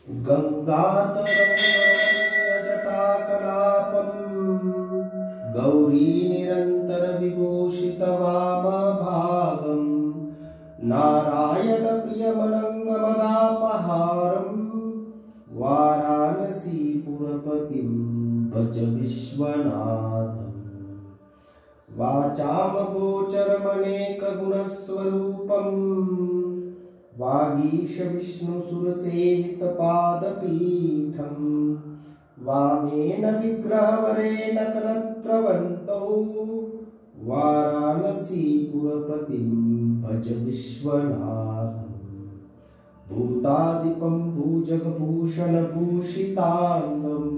गङ्गातरङ्गजटाकलापम् गौरी निरन्तरविभूषितवामभागम् नारायणप्रियमनङ्गमदापहारम् वाराणसीपुरपतिं भज विश्वनाथम्। वाचामगोचरमनेकगुणस्वरूपम् वागीशविष्णुसुरसेवितपादपीठम् वामेन विग्रहवरेण कलत्रवन्तौ वाराणसीपुरपतिं भज विश्वनाथम्। भूतादिपं भुजगभूषणभूषिताङ्गम्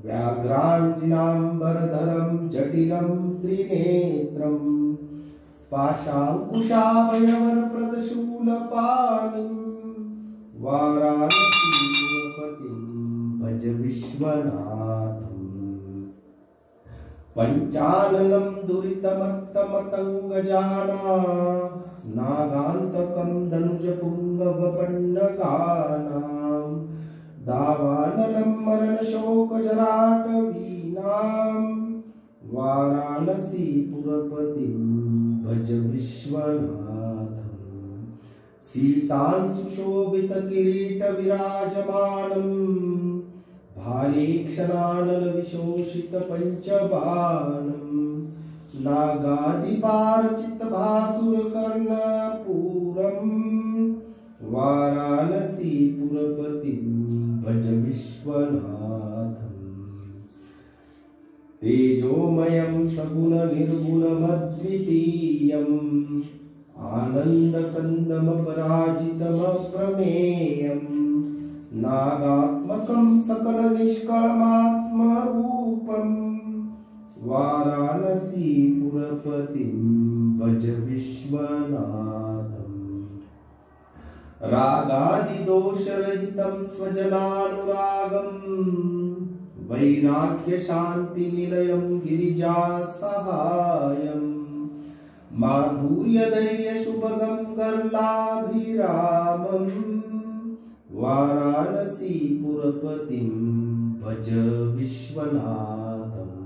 व्याघ्राञ्जनाम्बरधरं जटिलं त्रिनेत्रम् पाशाङ्कुशाभयवरप्रदशूलपाणिं वाराणसीपुरपतिं भज विश्वनाथम्। पञ्चाननं दुरितमत्तमतङ्गजाना नागान्तकं धनुजपुङ्गवपन्नगानां दावानलं मरणशोकजराटवीनां वाराणसीपुरपतिं भज विश्वनाथम्। सीतांशुशोभितकिरीटविराजमानं भालेक्षणानलविशोषितपञ्चबाणं नागादिपारचितभासुरकर्णपूरं वाराणसीपुरपतिं भज विश्वनाथम्। तेजोमयं सगुणनिर्गुणमद्वितीयम् आनन्दकन्दमपराजितमप्रमेयम् नागात्मकं सकलनिष्कळमात्मरूपम् वाराणसीपुरपतिं भज विश्वनाथम्। रागादिदोषरहितं स्वजनानुरागम् वैराग्यशान्तिनिलयं गिरिजासहायम् माधुर्यधैर्यशुभगं गर्लाभिरामम् वाराणसीपुरपतिं भज विश्वनाथम्।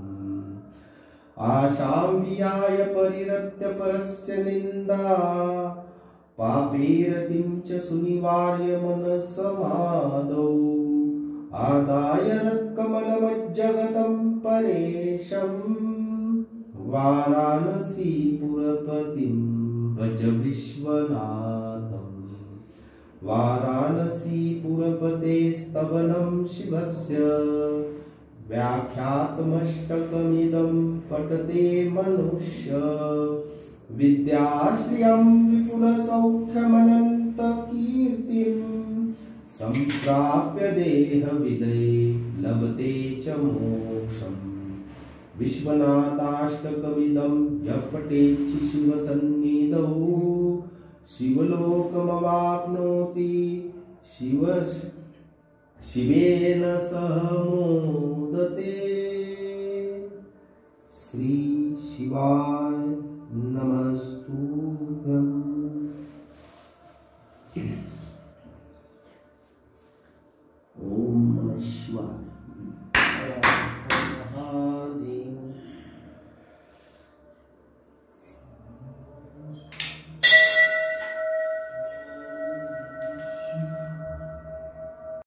आशां विहाय परिरत्य परस्य निन्दा पापैरतिं च सुनिवार्य मनसमादौ आदाय रत्कमलमज्जगतं परेशम् वाराणसीपुरपतिं भज विश्वनाथम्। वाराणसीपुरपतेस्तवनं शिवस्य व्याख्यातमष्टकमिदं पठते मनुष्य विद्याश्रियं विपुलसौख्यमनन्तकीर्तिम् सम्प्राप्य देहविलये लभते च मोक्षम्। विश्वनाथाष्टकमिदं यः पठेत् शिवसन्निधौ शिवलोकमवाप्नोति शिवेन सह मोदते। श्री शिवाय नमस्तु।